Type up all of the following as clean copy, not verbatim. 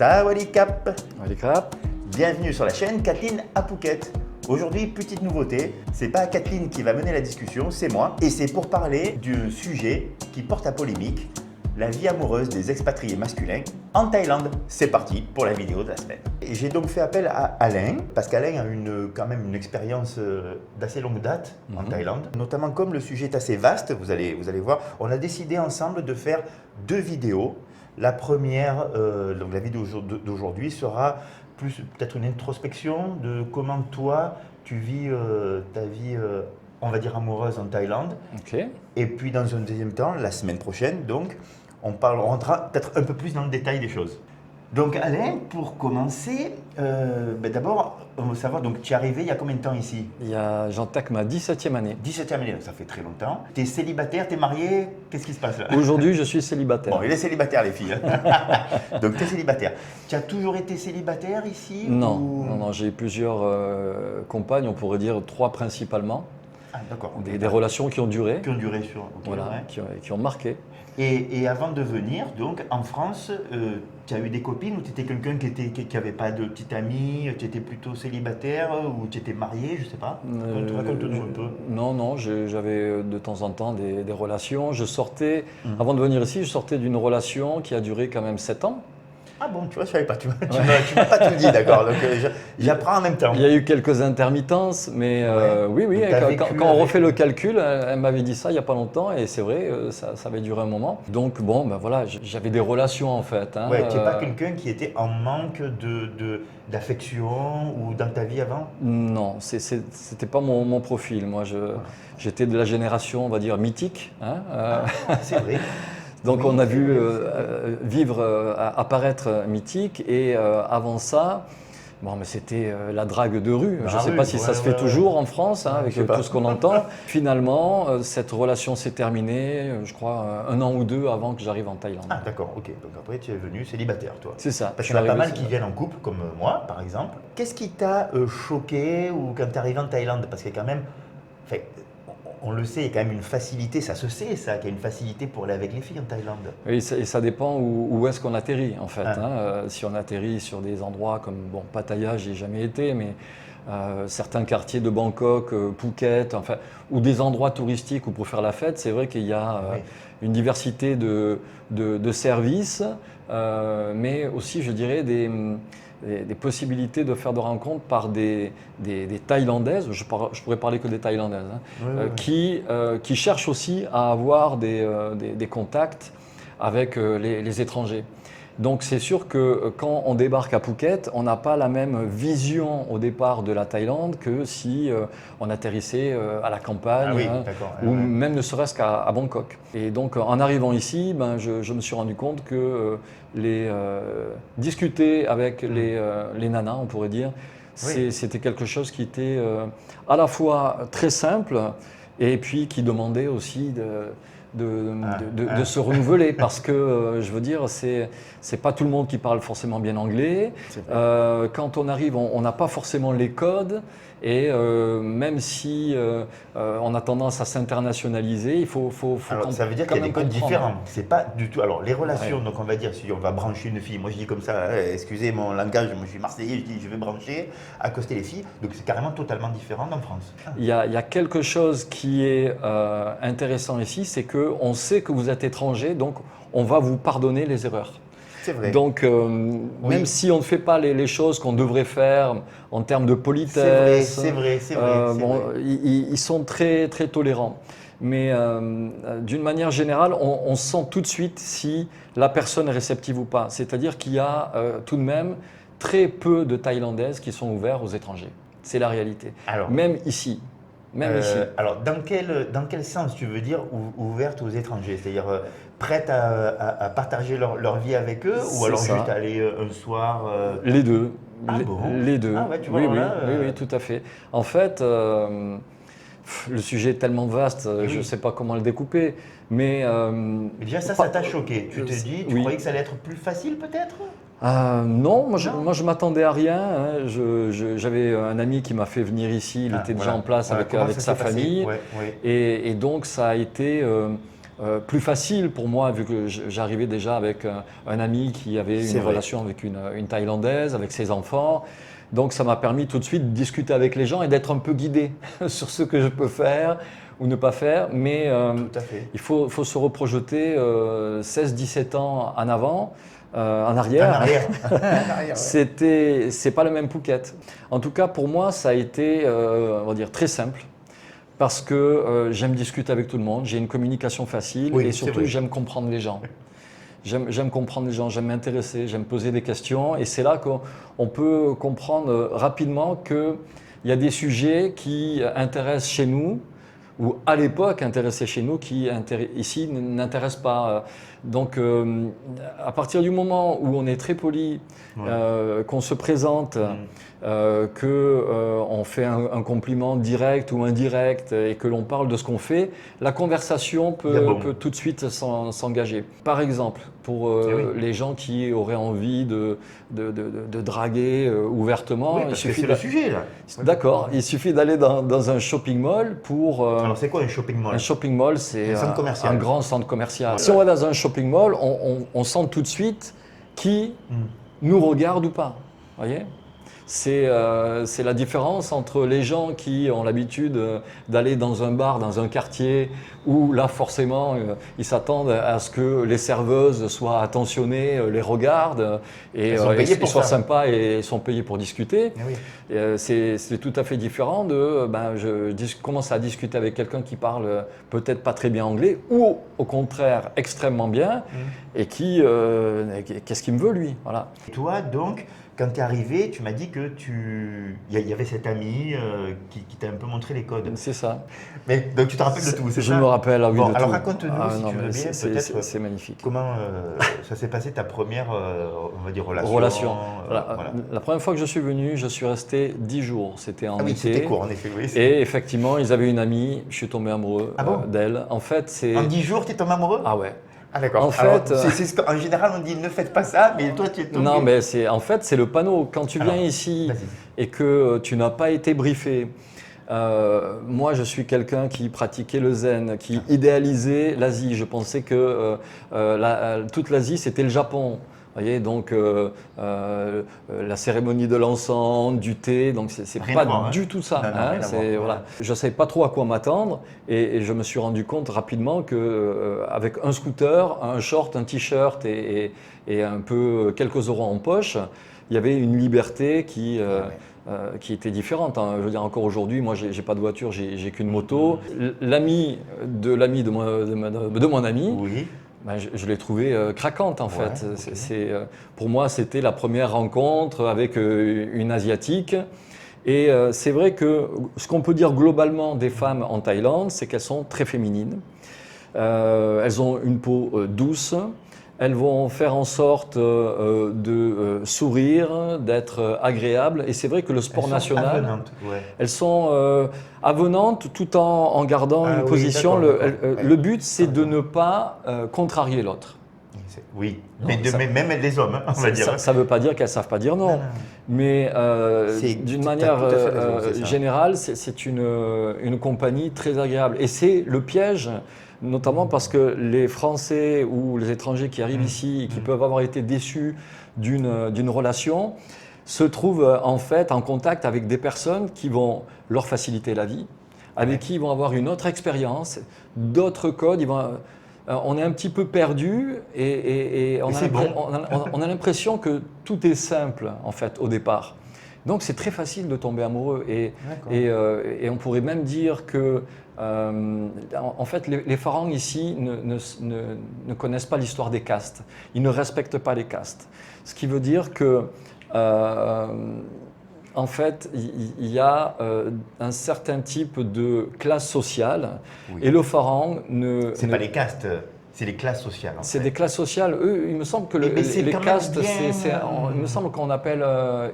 Sawadee Cap. Sawadee Cap. Bienvenue sur la chaîne Kathleen à Phuket. Aujourd'hui, petite nouveauté, c'est pas Kathleen qui va mener la discussion, c'est moi. Et c'est pour parler du sujet qui porte à polémique, la vie amoureuse des expatriés masculins en Thaïlande. C'est parti pour la vidéo de la semaine. Et j'ai donc fait appel à Alain, parce qu'Alain a quand même une expérience d'assez longue date en Thaïlande. Notamment comme le sujet est assez vaste, vous allez voir, on a décidé ensemble de faire 2 vidéos. La première, donc la vidéo d'aujourd'hui sera plus peut-être une introspection de comment toi tu vis ta vie, on va dire amoureuse en Thaïlande. Okay. Et puis dans un deuxième temps, la semaine prochaine, donc, on rentrera peut-être un peu plus dans le détail des choses. Donc Alain, pour commencer, d'abord, on veut savoir, donc tu es arrivé il y a combien de temps ici? J'entame ma 17e année. 17e année, ça fait très longtemps. Tu es célibataire, tu es marié, qu'est-ce qui se passe là? Aujourd'hui, je suis célibataire. Bon, il est célibataire les filles. Donc tu es célibataire. Tu as toujours été célibataire ici? Non, ou... non, j'ai eu plusieurs compagnes, on pourrait dire 3 principalement. Ah d'accord. Des relations qui ont duré. Qui ont duré sur... Okay, voilà, ouais. qui ont marqué. Et avant de venir, donc en France, tu as eu des copines ou tu étais quelqu'un qui n'avait pas de petite amie, tu étais plutôt célibataire ou tu étais marié, je ne sais pas. Raconte-nous un peu. Non, j'avais de temps en temps des relations. Je sortais, avant de venir ici, je sortais d'une relation qui a duré quand même 7 ans. Ah bon, tu vois, je ne savais pas, tu m'as pas tout dit, d'accord, donc j'apprends en même temps. Il y a eu quelques intermittences, mais oui, quand on refait le calcul, elle m'avait dit ça il n'y a pas longtemps et c'est vrai, ça avait duré un moment. Donc bon, ben voilà, j'avais des relations en fait. Hein, ouais, tu n'es pas quelqu'un qui était en manque d'affection ou dans ta vie avant? Non, c'était pas mon profil. Moi, j'étais de la génération, on va dire, mythique. Hein, c'est vrai. Donc on a vu apparaître Mythique et avant ça, bon, mais c'était la drague de rue. Je ne sais pas si ça se fait toujours en France, hein, avec tout ce qu'on entend. Finalement, cette relation s'est terminée, je crois, 1 an ou 2 avant que j'arrive en Thaïlande. Ah d'accord, ok. Donc après tu es venu célibataire toi. C'est ça. Parce qu'il y en a pas mal qui viennent en couple, comme moi par exemple. Qu'est-ce qui t'a choqué ou quand tu es arrivé en Thaïlande? Parce qu'il y a quand même... on le sait, il y a quand même une facilité, ça se sait ça, qu'il y a une facilité pour aller avec les filles en Thaïlande. Oui, et ça dépend où est-ce qu'on atterrit en fait. Hein. Si on atterrit sur des endroits comme, bon, Pattaya, j'y ai jamais été, mais certains quartiers de Bangkok, Phuket, enfin, ou des endroits touristiques où pour faire la fête, c'est vrai qu'il y a une diversité de services, mais aussi, je dirais, des possibilités de faire de rencontres par des Thaïlandaises, je pourrais parler que des Thaïlandaises, hein, qui cherchent aussi à avoir des contacts avec les étrangers. Donc c'est sûr que quand on débarque à Phuket, on n'a pas la même vision au départ de la Thaïlande que si on atterrissait à la campagne, ou même ne serait-ce qu'à Bangkok. Et donc en arrivant ici, je me suis rendu compte que discuter avec les nanas, on pourrait dire, c'était quelque chose qui était à la fois très simple et puis qui demandait aussi de se renouveler parce que je veux dire c'est pas tout le monde qui parle forcément bien anglais. Quand on arrive, on n'a pas forcément les codes et même si on a tendance à s'internationaliser, il faut alors, ça veut dire qu'il y a des codes différents. C'est pas du tout. Alors les relations, donc on va dire si on va brancher une fille, moi je dis comme ça, excusez mon langage, moi je suis marseillais, je dis je vais brancher, accoster les filles, donc c'est carrément totalement différent en France. Il y a quelque chose qui est intéressant ici, c'est qu'on sait que vous êtes étranger, donc on va vous pardonner les erreurs. C'est vrai. Donc, même si on ne fait pas les choses qu'on devrait faire en termes de politesse, c'est vrai. Ils sont très, très tolérants. Mais d'une manière générale, on sent tout de suite si la personne est réceptive ou pas. C'est-à-dire qu'il y a tout de même très peu de Thaïlandaises qui sont ouvertes aux étrangers. C'est la réalité. Alors, même ici. Alors, dans quel sens tu veux dire ouverte aux étrangers? C'est-à-dire prête à partager leur vie avec eux ou alors juste aller un soir Les deux. Bon Les deux. Ah ouais, tu vois, oui, tout à fait. En fait, le sujet est tellement vaste, je ne sais pas comment le découper. Mais déjà, ça t'a choqué. Tu te dis, tu croyais que ça allait être plus facile peut-être? Non, moi je m'attendais à rien. Hein. J'avais un ami qui m'a fait venir ici, il était déjà en place avec sa famille. Et donc ça a été plus facile pour moi, vu que j'arrivais déjà avec un ami qui avait une relation avec une Thaïlandaise, avec ses enfants. Donc ça m'a permis tout de suite de discuter avec les gens et d'être un peu guidé sur ce que je peux faire ou ne pas faire. Mais Tout à fait. il faut se reprojeter 16-17 ans en avant. En arrière, c'est pas le même Phuket. En tout cas, pour moi, ça a été, on va dire, très simple. Parce que j'aime discuter avec tout le monde, j'ai une communication facile et surtout j'aime comprendre les gens. J'aime comprendre les gens, j'aime m'intéresser, j'aime poser des questions et c'est là qu'on peut comprendre rapidement qu'il y a des sujets qui intéressent chez nous ou à l'époque intéressaient chez nous qui ici n'intéressent pas. Donc à partir du moment où on est très poli, qu'on se présente, qu'on fait un compliment direct ou indirect et que l'on parle de ce qu'on fait, la conversation peut tout de suite s'engager. Par exemple, pour les gens qui auraient envie de draguer ouvertement, il suffit le sujet là. D'accord, il suffit d'aller dans un shopping mall pour... Alors c'est quoi un shopping mall? Un shopping mall, c'est un grand centre commercial. Voilà. Si on va dans un shopping mall, on sent tout de suite qui nous regarde ou pas. Voyez ? C'est la différence entre les gens qui ont l'habitude d'aller dans un bar, dans un quartier, où là forcément ils s'attendent à ce que les serveuses soient attentionnées, les regardent et soient sympas et sont payés pour discuter. C'est tout à fait différent de je commence à discuter avec quelqu'un qui parle peut-être pas très bien anglais ou au contraire extrêmement bien et qui qu'est-ce qu'il me veut lui, voilà. Et toi donc quand tu es arrivé, tu m'as dit que il y avait cet ami qui t'a un peu montré les codes. C'est ça. Mais donc tu te rappelles de tout, c'est ça? Je me rappelle, oui, de tout. Alors raconte-nous si tu veux bien peut-être. C'est magnifique. Comment ça s'est passé ta première, on va dire relation. La première fois que je suis venu, je suis resté 10 jours. C'était en été. Oui, c'était court en effet. Oui, et effectivement, ils avaient une amie. Je suis tombé amoureux d'elle. En fait, en 10 jours, tu es tombé amoureux? Ah ouais. Ah d'accord. En fait, en général, on dit ne faites pas ça, mais toi tu es tombé. Non, mais c'est le panneau. Quand tu viens ici et que tu n'as pas été briefé, moi je suis quelqu'un qui pratiquait le zen, qui idéalisait l'Asie. Je pensais que toute l'Asie c'était le Japon. Vous voyez, donc la cérémonie de l'encens, du thé, donc c'est pas du tout ça. Voilà. Je ne savais pas trop à quoi m'attendre et je me suis rendu compte rapidement qu'avec un scooter, un short, un t-shirt et un peu quelques euros en poche, il y avait une liberté qui était différente. Je veux dire, encore aujourd'hui, moi j'ai pas de voiture, j'ai qu'une moto. L'ami de mon ami. Je l'ai trouvée craquante en fait. Pour moi, c'était la première rencontre avec une Asiatique. Et c'est vrai que ce qu'on peut dire globalement des femmes en Thaïlande, c'est qu'elles sont très féminines. Elles ont une peau douce. Elles vont faire en sorte de sourire, d'être agréables. Et c'est vrai que le sport national, elles sont avenantes tout en gardant une position. Le but, c'est de ne pas contrarier l'autre. Oui, mais même les hommes, on va dire. Ça ne veut pas dire qu'elles ne savent pas dire non. Mais d'une manière générale, c'est une compagnie très agréable. Et c'est le piège, notamment parce que les Français ou les étrangers qui arrivent ici et qui peuvent avoir été déçus d'une relation se trouvent en fait en contact avec des personnes qui vont leur faciliter la vie, avec qui ils vont avoir une autre expérience, d'autres codes. On est un petit peu perdu et on a l'impression que tout est simple en fait au départ. Donc c'est très facile de tomber amoureux et on pourrait même dire que en fait les Farangs ici ne connaissent pas l'histoire des castes. Ils ne respectent pas les castes. Ce qui veut dire que en fait, il y a un certain type de classe sociale et le Farang C'est pas les castes, c'est les classes sociales. C'est des classes sociales. Eux, il me semble que les castes, il me semble qu'on appelle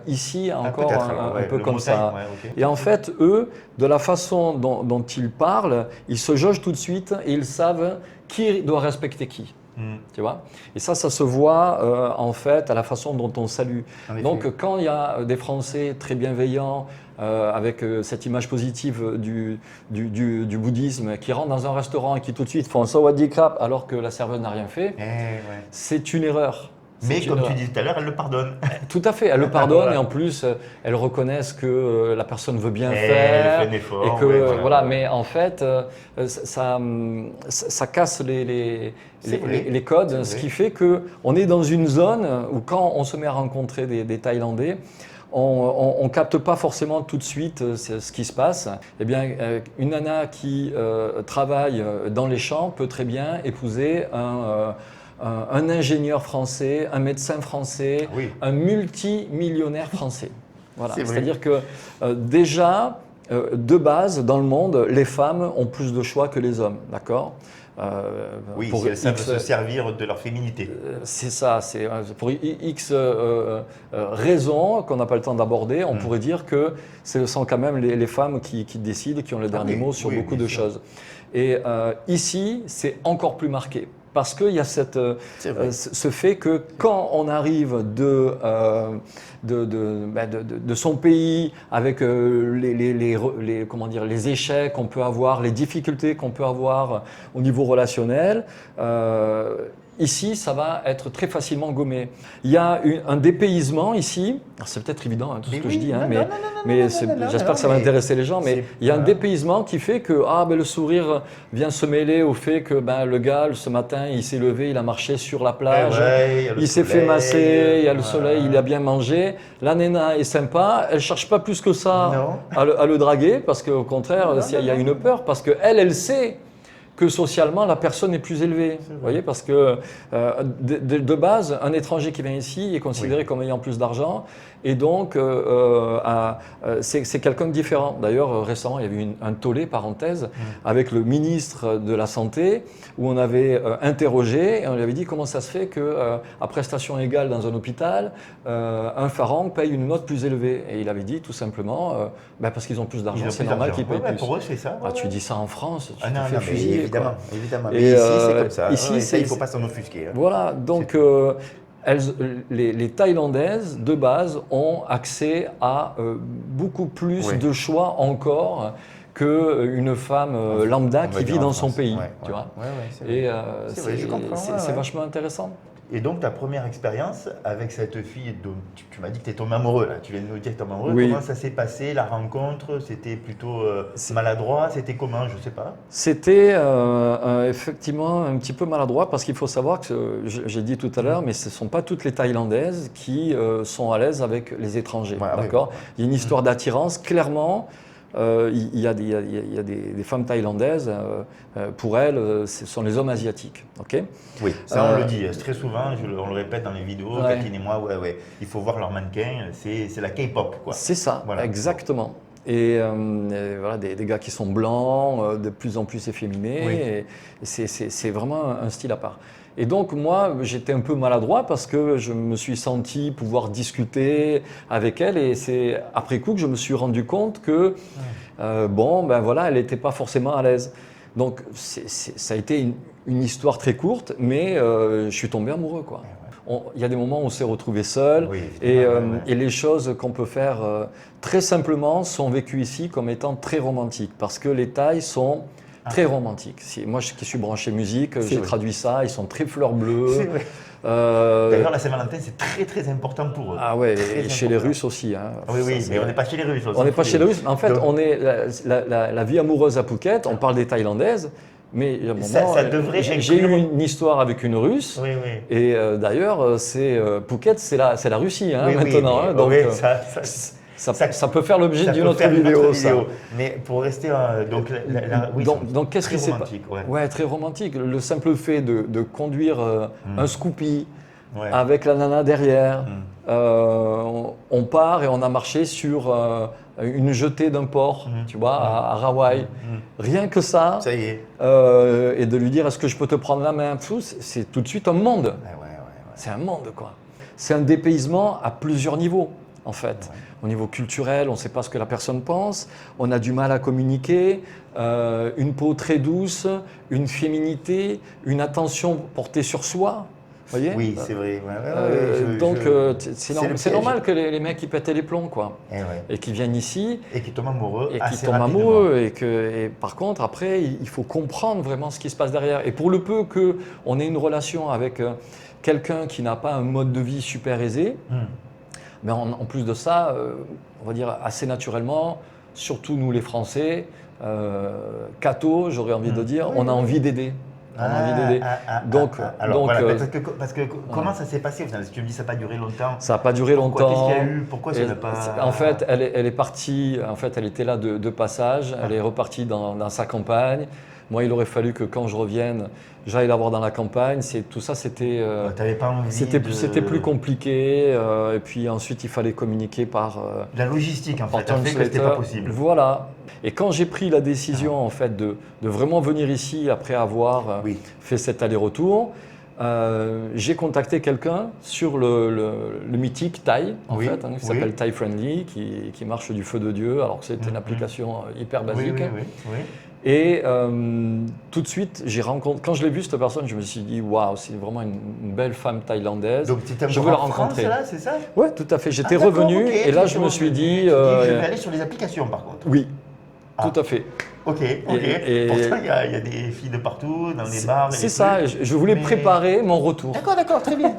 ici encore un peu comme ça. Et en fait, eux, de la façon dont ils parlent, ils se jaugent tout de suite et ils savent qui doit respecter qui. Tu vois? Et ça se voit en fait à la façon dont on salue. Donc quand il y a des Français très bienveillants, avec cette image positive du bouddhisme, qui rentrent dans un restaurant et qui tout de suite font un sawadee krap alors que la serveuse n'a rien fait, c'est une erreur. Mais comme tu disais tout à l'heure, elle le pardonne. Tout à fait, elle le pardonne et en plus, elles reconnaissent que la personne veut bien faire. Elle fait un effort. Et que, voilà, mais en fait, ça casse les codes, ce qui fait qu'on est dans une zone où quand on se met à rencontrer des Thaïlandais, on ne capte pas forcément tout de suite ce qui se passe. Eh bien, une nana qui travaille dans les champs peut très bien épouser un ingénieur français, un médecin français, un multimillionnaire français. Voilà. C'est-à-dire que déjà, de base, dans le monde, les femmes ont plus de choix que les hommes, d'accord ? Oui, si elles savent se servir de leur féminité. C'est ça, c'est pour X raisons qu'on n'a pas le temps d'aborder, on pourrait dire que ce sont quand même les femmes qui décident, qui ont le dernier mot sur beaucoup de choses. Et ici, c'est encore plus marqué. Parce qu'il y a ce fait que quand on arrive de son pays, avec les échecs qu'on peut avoir, les difficultés qu'on peut avoir au niveau relationnel, ici, ça va être très facilement gommé. Il y a un dépaysement ici. C'est peut-être évident tout ce que je dis, mais j'espère que ça va intéresser les gens. Mais il y a un dépaysement qui fait que le sourire vient se mêler au fait que le gars, ce matin, il s'est levé, il a marché sur la plage, il s'est fait masser, il y a le soleil, il a bien mangé. La nana est sympa, elle ne cherche pas plus que ça à le draguer, parce qu'au contraire, il y a une peur, parce qu'elle sait que socialement, la personne est plus élevée. Vous voyez, parce que de base, un étranger qui vient ici est considéré comme ayant plus d'argent et donc c'est quelqu'un de différent. D'ailleurs, récemment, il y avait eu un tollé, parenthèse, avec le ministre de la Santé où on avait interrogé et on lui avait dit comment ça se fait qu'à prestation égale dans un hôpital, un pharaon paye une note plus élevée. Et il avait dit tout simplement, parce qu'ils ont plus d'argent, c'est normal qu'ils payent plus. Pour eux, c'est ça. Tu dis ça en France, tu te non, fais fusiller. Évidemment. Et mais ici, c'est comme ça. Ici, il ne faut pas s'en offusquer. Voilà, donc les Thaïlandaises, de base, ont accès à beaucoup plus de choix encore qu'une femme lambda qui vit dans son pays. Tu vois. Et c'est vachement intéressant. Et donc, ta première expérience avec cette fille dont tu m'as dit que tu es tombé amoureux, là. Tu viens de nous dire que tu es tombé amoureux. Comment ça s'est passé, la rencontre? C'était plutôt maladroit? C'était comment? Je ne sais pas. C'était effectivement un petit peu maladroit parce qu'il faut savoir que, j'ai dit tout à l'heure, mais ce ne sont pas toutes les Thaïlandaises qui sont à l'aise avec les étrangers. D'accord. Il y a une histoire d'attirance, clairement. Il y a des femmes thaïlandaises, pour elles, ce sont les hommes asiatiques. Okay, oui, ça on le dit très souvent, on le répète dans les vidéos, Kathleen et moi, il faut voir leurs mannequins, c'est la K-pop. C'est ça, exactement. Et voilà, des gars qui sont blancs, de plus en plus efféminés, et c'est vraiment un style à part. Et donc moi, j'étais un peu maladroit parce que je me suis senti pouvoir discuter avec elle et c'est après coup que je me suis rendu compte que, elle n'était pas forcément à l'aise. Donc ça a été une histoire très courte, mais je suis tombé amoureux, quoi. Il y a des moments où on s'est retrouvé seul et les choses qu'on peut faire très simplement sont vécues ici comme étant très romantiques parce que les Thaïs sont très romantiques. Moi qui suis branché musique, j'ai traduit ça, ils sont très fleurs bleues. D'ailleurs, la Saint-Valentin, c'est très très important pour eux. Ah ouais, et chez les Russes aussi. Mais on n'est pas chez les Russes. On n'est pas chez les Russes. En fait, on est la vie amoureuse à Phuket, on parle des Thaïlandaises. Mais à un moment, j'ai eu une histoire avec une Russe, et d'ailleurs, Phuket, c'est la Russie maintenant. Donc, ça peut faire l'objet d'une autre vidéo. Mais pour rester donc qu'est-ce qui s'est passé? Très romantique. Le simple fait de conduire un Scoopy avec la nana derrière, on part et on a marché sur une jetée d'un port, tu vois, à Rawai. Rien que ça, ça y est. Et de lui dire est-ce que je peux te prendre la main, c'est tout de suite un monde. C'est un monde, quoi. C'est un dépaysement à plusieurs niveaux. en fait. Ouais. Au niveau culturel, on ne sait pas ce que la personne pense, on a du mal à communiquer, une peau très douce, une féminité, une attention portée sur soi. Voyez, oui, c'est vrai. Donc, c'est normal que les mecs ils pètent les plombs, quoi. Et qui viennent ici. Et qui tombent amoureux. Et par contre, après, il faut comprendre vraiment ce qui se passe derrière. Et pour le peu qu'on ait une relation avec quelqu'un qui n'a pas un mode de vie super aisé, mais en plus de ça, on va dire assez naturellement, surtout nous les Français, cathos, j'aurais envie de dire, on a envie d'aider. Parce que comment ça s'est passé? Si tu me dis ça n'a pas duré longtemps. Ça n'a pas duré longtemps. Qu'est-ce qu'il y a eu? Pourquoi ça n'a pas… En fait, elle est partie, en fait, elle était là de passage, elle est repartie dans sa campagne. Moi, il aurait fallu que quand je revienne, j'aille la voir dans la campagne. Tout ça, c'était plus compliqué. Et puis ensuite, il fallait communiquer par… la logistique, en fait, a fait que c'était pas possible. Voilà. Et quand j'ai pris la décision, en fait, de vraiment venir ici après avoir fait cet aller-retour, j'ai contacté quelqu'un sur le mythique Thai, qui s'appelle Thai Friendly, qui marche du feu de Dieu, alors que c'était une application hyper basique. Et tout de suite, quand je l'ai vu, cette personne, je me suis dit, waouh, c'est vraiment une belle femme thaïlandaise. Donc, tu étais je veux la rencontrer. France, là, c'est ça? Oui, tout à fait. J'étais revenu et là, je me suis dit… je vais aller sur les applications, par contre. Oui, tout à fait. Ok. Pourtant, il y a des filles de partout, dans les bars. C'est ça, je voulais préparer mon retour. D'accord, très bien.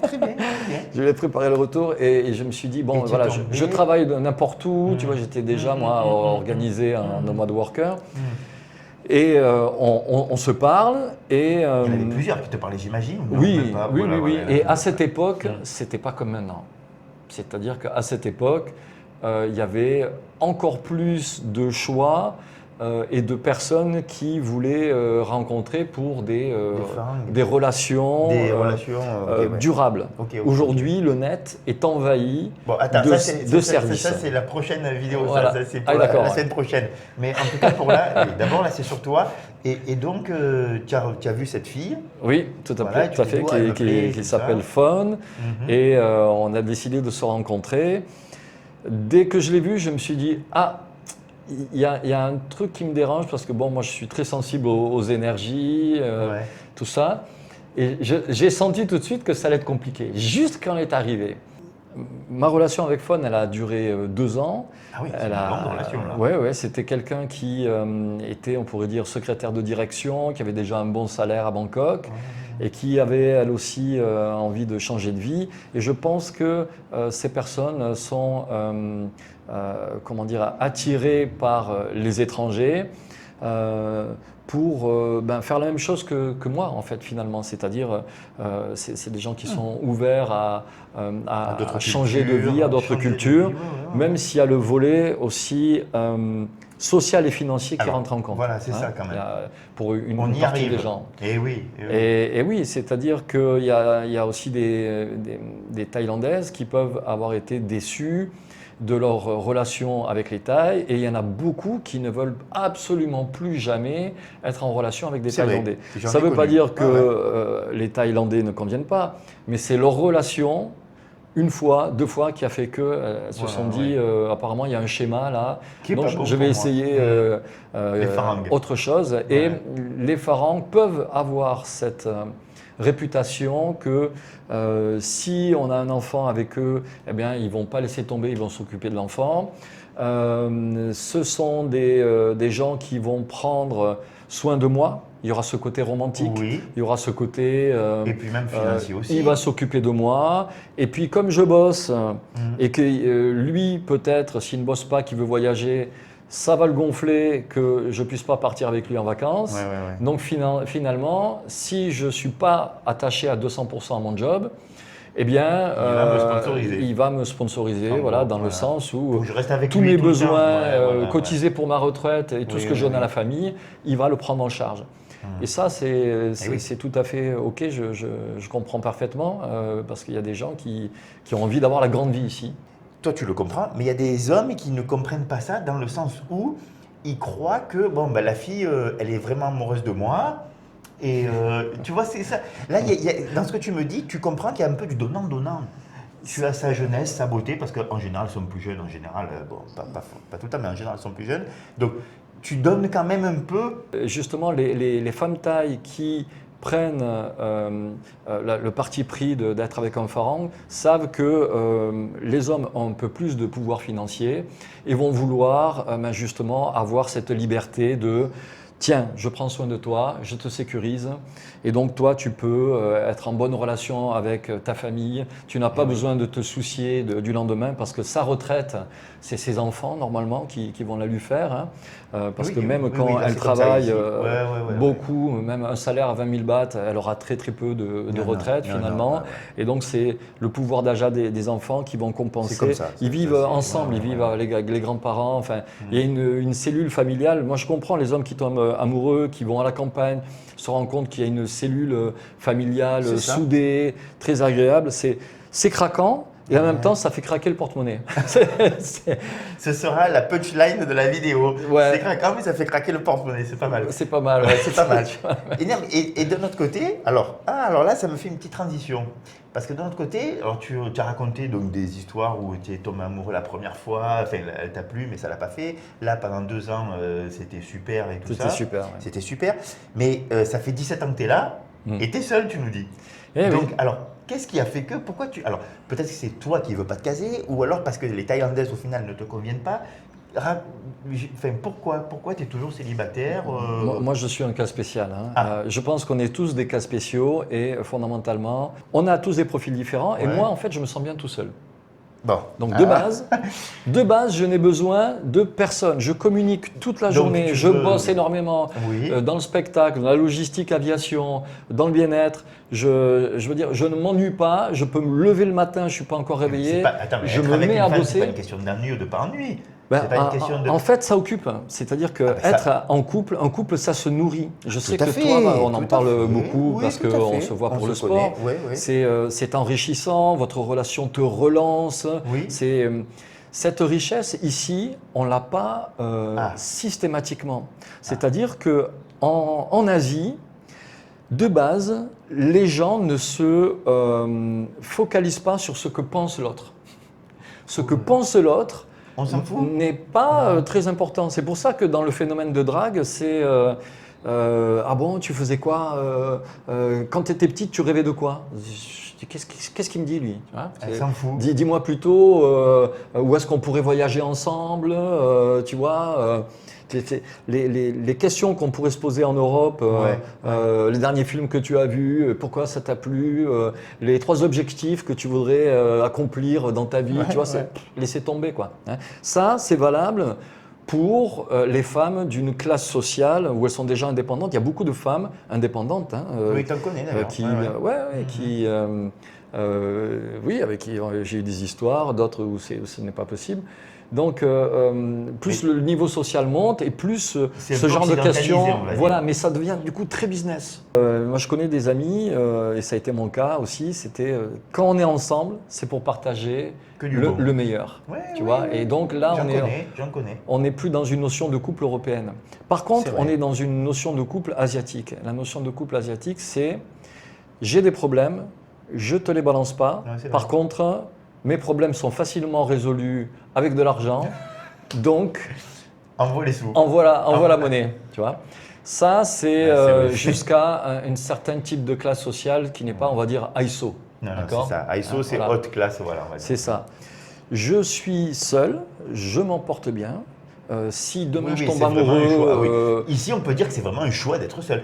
Je voulais préparer le retour et je me suis dit, bon, voilà, je travaille n'importe où. Tu vois, j'étais déjà, moi, organisé en nomade worker. Et on se parle. Et, il y en avait plusieurs qui te parlaient, j'imagine. Oui. Et à cette époque, c'était pas comme maintenant. C'est-à-dire qu'à cette époque, il y avait encore plus de choix et de personnes qui voulaient rencontrer pour des relations, durables. Aujourd'hui, le net est envahi de services. Ça, c'est la prochaine vidéo. Voilà. Ça, c'est pour la semaine prochaine. Mais en tout cas, d'abord, là, c'est sur toi. Et donc, tu as vu cette fille. Oui, tout à fait, qui s'appelle Fawn. Et on a décidé de se rencontrer. Dès que je l'ai vue, je me suis dit, il y a un truc qui me dérange parce que moi je suis très sensible aux énergies, tout ça. Et j'ai senti tout de suite que ça allait être compliqué. Juste quand elle est arrivée. Ma relation avec Fawn, elle a duré 2 ans. Ah oui, c'est une longue relation là. Oui, c'était quelqu'un qui était, on pourrait dire, secrétaire de direction, qui avait déjà un bon salaire à Bangkok. Et qui avait elle aussi envie de changer de vie. Et je pense que ces personnes sont attirées par les étrangers pour faire la même chose que moi, en fait, finalement. C'est-à-dire, c'est des gens qui sont ouverts à changer de vie, à d'autres cultures, même s'il y a le volet aussi social et financier qui rentre en compte. Voilà, c'est ça quand même. Pour une partie des gens. Et oui. Et oui, c'est-à-dire qu'il y a aussi des Thaïlandaises qui peuvent avoir été déçues de leur relation avec les Thaïs, et il y en a beaucoup qui ne veulent absolument plus jamais être en relation avec des Thaïlandais. Ça ne veut pas dire que les Thaïlandais ne conviennent pas, mais c'est leur relation, une fois, 2 fois, qui a fait qu'elles se sont dit apparemment il y a un schéma là, donc je vais essayer autre chose. Et les Farangs peuvent avoir cette réputation que si on a un enfant avec eux, eh bien, ils ne vont pas laisser tomber, ils vont s'occuper de l'enfant. Ce sont des gens qui vont prendre soin de moi. Il y aura ce côté romantique, il y aura ce côté… et puis même financier aussi. Il va s'occuper de moi. Et puis comme je bosse, et que lui, peut-être, s'il ne bosse pas, qu'il veut voyager, ça va le gonfler que je ne puisse pas partir avec lui en vacances. Donc finalement, si je ne suis pas attaché à 200% à mon job, eh bien, il va me sponsoriser, dans le sens où je reste avec tous mes besoins, cotiser pour ma retraite et tout ce que je donne à la famille, il va le prendre en charge. Et ça, c'est tout à fait OK, je comprends parfaitement, parce qu'il y a des gens qui ont envie d'avoir la grande vie ici. Toi, tu le comprends, mais il y a des hommes qui ne comprennent pas ça dans le sens où ils croient que la fille, elle est vraiment amoureuse de moi. Et tu vois, c'est ça. Là, dans ce que tu me dis, tu comprends qu'il y a un peu du donnant-donnant. tu as sa jeunesse, sa beauté, parce qu'en général, elles sont plus jeunes, en général, bon, pas tout le temps, mais en général, elles sont plus jeunes. Donc, tu donnes quand même un peu. Justement, les femmes tailles qui prennent le parti pris d'être avec un pharaon savent que les hommes ont un peu plus de pouvoir financier et vont vouloir justement avoir cette liberté de tiens, je prends soin de toi, je te sécurise et donc toi tu peux être en bonne relation avec ta famille, tu n'as pas besoin de te soucier du lendemain parce que sa retraite, c'est ses enfants normalement qui vont la lui faire, hein, parce que même quand elle travaille beaucoup, même un salaire à 20 000 bahts, elle aura très peu de retraite finalement et donc c'est le pouvoir d'achat des enfants qui vont compenser. Comme ça, ils vivent ensemble, ils vivent avec les grands-parents, enfin il y a une cellule familiale. Moi je comprends les hommes qui tombent amoureux, qui vont à la campagne, se rendent compte qu'il y a une cellule familiale soudée, très agréable. C'est craquant et en même temps, ça fait craquer le porte-monnaie. Ce sera la punchline de la vidéo. C'est craquant, mais ça fait craquer le porte-monnaie. C'est pas mal. C'est pas mal. Ouais. C'est pas mal. Et de notre côté, alors là, ça me fait une petite transition. Parce que de notre côté, alors tu as raconté donc, des histoires où tu es tombé amoureux la première fois, enfin, elle t'a plu, mais ça ne l'a pas fait. Là, pendant 2 ans, c'était super et tout ça. C'était super. Ouais. C'était super. Mais ça fait 17 ans que tu es là et tu es seul, tu nous dis. Donc, alors, qu'est-ce qui a fait que, pourquoi tu… Alors, peut-être que c'est toi qui ne veux pas te caser, ou alors parce que les Thaïlandaises, au final, ne te conviennent pas. Enfin, pourquoi tu es toujours célibataire Moi, je suis un cas spécial. Hein. Je pense qu'on est tous des cas spéciaux et fondamentalement, on a tous des profils différents. Et moi, en fait, je me sens bien tout seul. Bon. Donc de base, je n'ai besoin de personne. Je communique toute la journée, je bosse énormément dans le spectacle, dans la logistique aviation, dans le bien-être. Je veux dire, je ne m'ennuie pas, je peux me lever le matin, je ne suis pas encore réveillé, je me mets à bosser. C'est pas une question d'ennui ou de pas ennui. En fait, ça occupe. C'est-à-dire qu'être en couple, ça se nourrit. Je sais que toi, on en parle beaucoup parce qu'on se voit pour le sport. C'est enrichissant, votre relation te relance. Cette richesse, ici, on ne l'a pas systématiquement. C'est-à-dire qu'en Asie, de base, les gens ne se focalisent pas sur ce que pense l'autre. Ce que pense l'autre n'est pas très important. C'est pour ça que dans le phénomène de drague, c'est ah bon, tu faisais quoi quand tu étais petite, tu rêvais de quoi? Qu'est-ce qu'il me dit lui? Elle s'en fout. Dis-moi plutôt où est-ce qu'on pourrait voyager ensemble, tu vois les questions qu'on pourrait se poser en Europe, les derniers films que tu as vus, pourquoi ça t'a plu, les 3 objectifs que tu voudrais accomplir dans ta vie, tu vois, laisser tomber quoi. Hein. Ça, c'est valable pour les femmes d'une classe sociale où elles sont déjà indépendantes. Il y a beaucoup de femmes indépendantes. Hein, oui, tu en connais d'ailleurs. Avec qui j'ai eu des histoires, d'autres où ce n'est pas possible. Donc, plus le niveau social monte et plus ce genre de questions, mais ça devient du coup très business. Moi, je connais des amis, et ça a été mon cas aussi, c'était quand on est ensemble, c'est pour partager le meilleur. Tu vois. Et donc là, on n'est plus dans une notion de couple européenne. Par contre, on est dans une notion de couple asiatique. La notion de couple asiatique, c'est j'ai des problèmes, je te les balance pas. Par contre, mes problèmes sont facilement résolus avec de l'argent, donc envoie les sous. Envoie la monnaie, tu vois. Ça, c'est jusqu'à un certain type de classe sociale qui n'est pas, on va dire, ISO. Non, c'est ça. ISO, c'est haute classe, voilà. C'est ça. Je suis seul, je m'en porte bien. Si demain je tombe amoureux… Ici, on peut dire que c'est vraiment un choix d'être seul.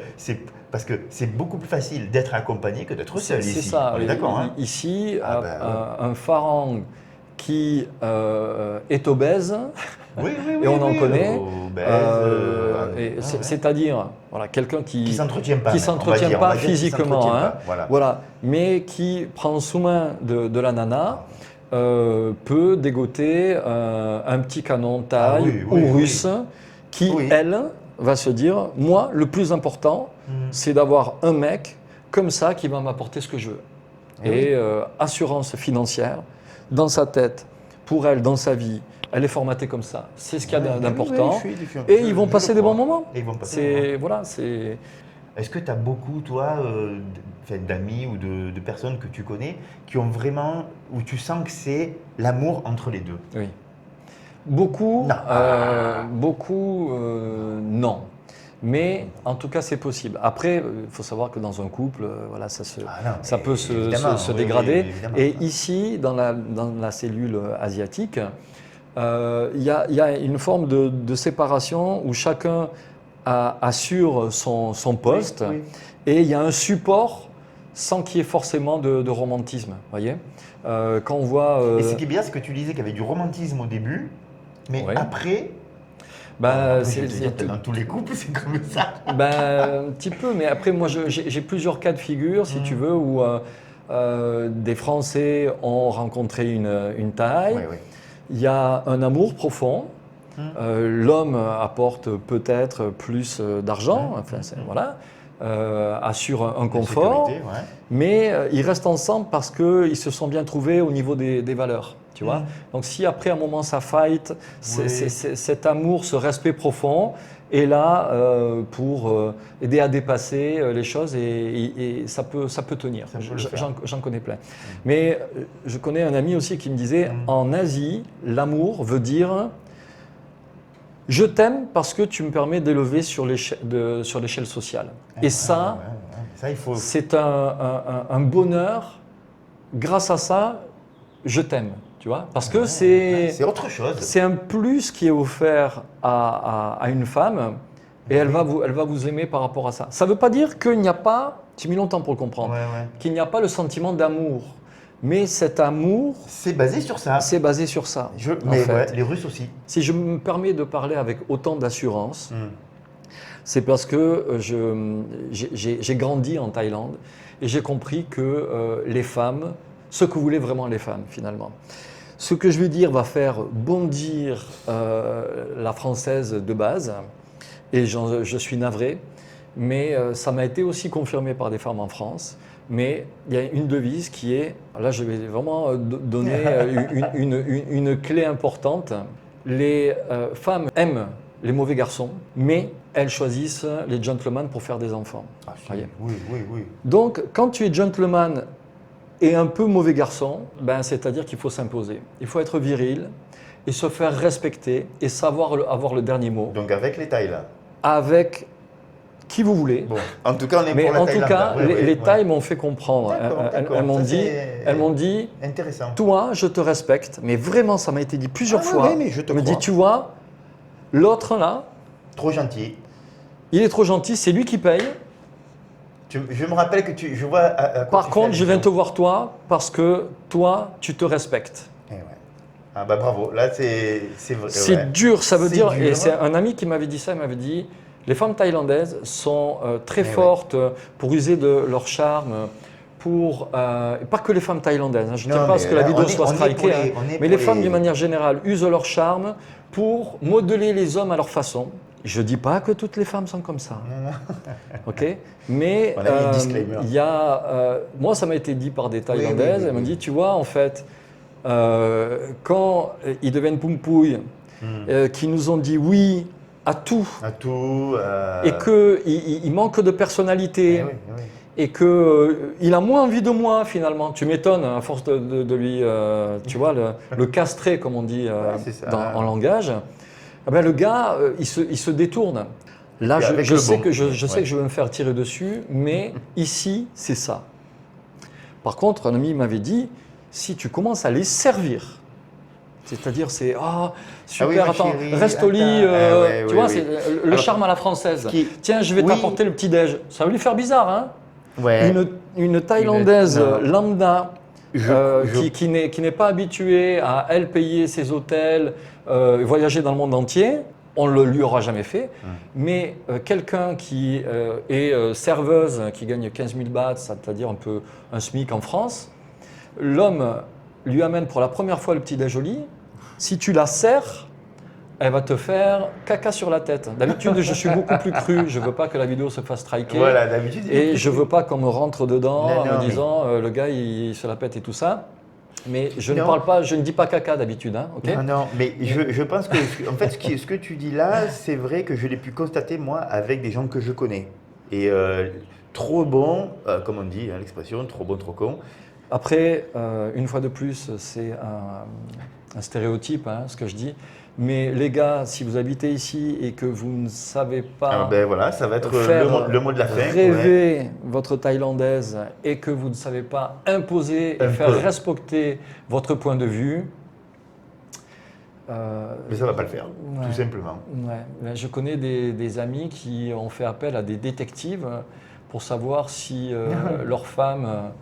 Parce que c'est beaucoup plus facile d'être accompagné que d'être seul ici. C'est ça. On est d'accord, hein. Ici, un pharaon qui est obèse, et on en connaît, c'est-à-dire quelqu'un qui s'entretient pas physiquement, mais qui prend soin de la nana, peut dégoter un petit canon taille ou russe qui, elle, va se dire, moi, le plus important, c'est d'avoir un mec comme ça qui va m'apporter ce que je veux. Et assurance financière, dans sa tête, pour elle, dans sa vie, elle est formatée comme ça. C'est ce qu'il y a d'important. Et ils vont passer des bons moments. Est-ce que tu as beaucoup, toi, d'amis ou de personnes que tu connais qui ont vraiment, où tu sens que c'est l'amour entre les deux? Oui. Beaucoup, Non. non. Mais en tout cas, c'est possible. Après, il faut savoir que dans un couple, voilà, ça peut se dégrader. Oui, évidemment. Et ici, dans la cellule asiatique, il y a une forme de séparation où chacun assure son poste Oui, oui. et il y a un support sans qu'il y ait forcément de romantisme. Voyez. Quand on voit. Et ce qui est bien, c'est que tu disais qu'il y avait du romantisme au début, mais Ouais. après, Ben, après, je vais te dire que dans tous les couples, c'est comme ça. Ben, un petit peu, mais après, moi, j'ai plusieurs cas de figure, si tu veux, où des Français ont rencontré une Thaï. Oui, oui. Il y a un amour profond. L'homme apporte peut-être plus d'argent, enfin, voilà, assure un confort, Sécurité, ouais. mais ils restent ensemble parce qu'ils se sont bien trouvés au niveau des valeurs. Tu vois. Donc si après un moment ça fight, cet amour, ce respect profond est là pour aider à dépasser les choses et ça peut tenir. J'en connais plein. Mais je connais un ami aussi qui me disait en Asie, l'amour veut dire je t'aime parce que tu me permets d'élever sur l'échelle sociale. Et ça, c'est un bonheur. Grâce à ça, je t'aime. Tu vois, parce que c'est autre chose. C'est un plus qui est offert à une femme et elle va vous aimer par rapport à ça. Ça ne veut pas dire qu'il n'y a pas, j'ai mis longtemps pour le comprendre, qu'il n'y a pas le sentiment d'amour. Mais cet amour… C'est basé sur ça. C'est basé sur ça. Les Russes aussi. Si je me permets de parler avec autant d'assurance, c'est parce que j'ai grandi en Thaïlande et j'ai compris que les femmes, ce que voulaient vraiment les femmes finalement. Ce que je veux dire va faire bondir la française de base, et je suis navré, mais ça m'a été aussi confirmé par des femmes en France. Mais il y a une devise qui est, là je vais vraiment donner une clé importante. Les femmes aiment les mauvais garçons, mais elles choisissent les gentlemen pour faire des enfants. Ah, oui. Donc quand tu es gentleman et un peu mauvais garçon, ben, c'est-à-dire qu'il faut s'imposer. Il faut être viril et se faire respecter et savoir avoir le dernier mot. Donc avec les Thaïs là. Avec qui vous voulez. Bon, en tout cas, on est mais pour la en Thaïlande. tout cas, les Thaïs m'ont fait comprendre. Elles m'ont dit, intéressant. Toi, je te respecte, mais vraiment, ça m'a été dit plusieurs fois. Oui, mais je te me dit, tu vois, l'autre là, trop gentil. Il est trop gentil, c'est lui qui paye. Je me rappelle que je vois. Par contre, je viens te voir toi parce que toi, tu te respectes. Ah bah bravo, là c'est vrai. C'est dur, ça veut dire. Et c'est un ami qui m'avait dit ça, il m'avait dit. Les femmes thaïlandaises sont très fortes pour user de leur charme, pas que les femmes thaïlandaises, je ne tiens pas à ce que la vidéo soit strikée, mais les femmes d'une manière générale usent leur charme pour modeler les hommes à leur façon. Je ne dis pas que toutes les femmes sont comme ça, ok? Mais moi ça m'a été dit par des Thaïlandaises, elles m'ont dit, tu vois en fait, quand ils deviennent poum-pouille, qui nous ont dit oui, à tout, et qu'il manque de personnalité, et qu'il a moins envie de moi finalement. Tu m'étonnes à force de lui, tu vois, le castrer comme on dit en langage. Eh ben, le gars, il se détourne. Là, je sais que je vais me faire tirer dessus, mais ici, c'est ça. Par contre, un ami m'avait dit, si tu commences à les servir, c'est-à-dire, c'est super, attends, chérie, reste au lit, tu vois, c'est le charme à la française. Tiens, je vais t'apporter le petit-déj. Ça va lui faire bizarre, hein? Une Thaïlandaise lambda qui n'est pas habituée à elle payer ses hôtels, voyager dans le monde entier, on ne lui aura jamais fait. Mais quelqu'un qui est serveuse, qui gagne 15 000 bahts, c'est-à-dire un peu un SMIC en France, l'homme lui amène pour la première fois le petit-déj au lit. Si tu la sers, elle va te faire caca sur la tête. D'habitude, je suis beaucoup plus cru. Je ne veux pas que la vidéo se fasse striker. Voilà, d'habitude. Et je ne veux pas qu'on me rentre dedans en me disant le gars, il se la pète et tout ça. Mais je ne dis pas caca d'habitude. Hein, okay? Non, mais je pense que en fait, ce que tu dis là, c'est vrai que je l'ai pu constater moi avec des gens que je connais. Et trop bon, comme on dit, hein, l'expression, trop bon, trop con. Après, une fois de plus, c'est un stéréotype, hein, ce que je dis. Mais les gars, si vous habitez ici et que vous ne savez pas Ben voilà, ça va être faire le mot de la fin. rêver votre thaïlandaise et que vous ne savez pas imposer et faire respecter votre point de vue, mais ça ne va pas le faire, tout simplement. Ouais. Je connais des amis qui ont fait appel à des détectives pour savoir si leur femme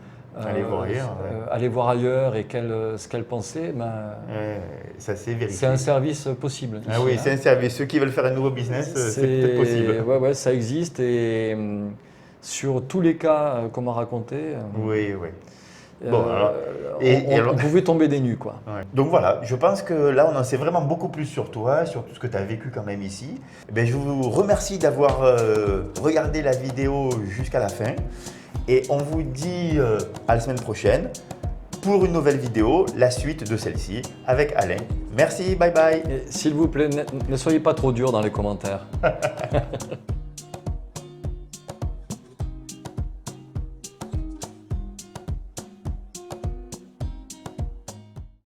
allait voir ailleurs et ce qu'elle pensait. Ça c'est vérifié. C'est un service possible. Ah oui, c'est un service. Ceux qui veulent faire un nouveau business, c'est peut-être possible. Ouais, ça existe et sur tous les cas qu'on m'a racontés. Oui. Bon, on pouvait tomber des nues, quoi. Ouais. Donc voilà, je pense que là, on en sait vraiment beaucoup plus sur toi, sur tout ce que tu as vécu quand même ici. Je vous remercie d'avoir regardé la vidéo jusqu'à la fin. Et on vous dit à la semaine prochaine pour une nouvelle vidéo, la suite de celle-ci avec Alain. Merci, bye bye. S'il vous plaît, ne soyez pas trop dur dans les commentaires.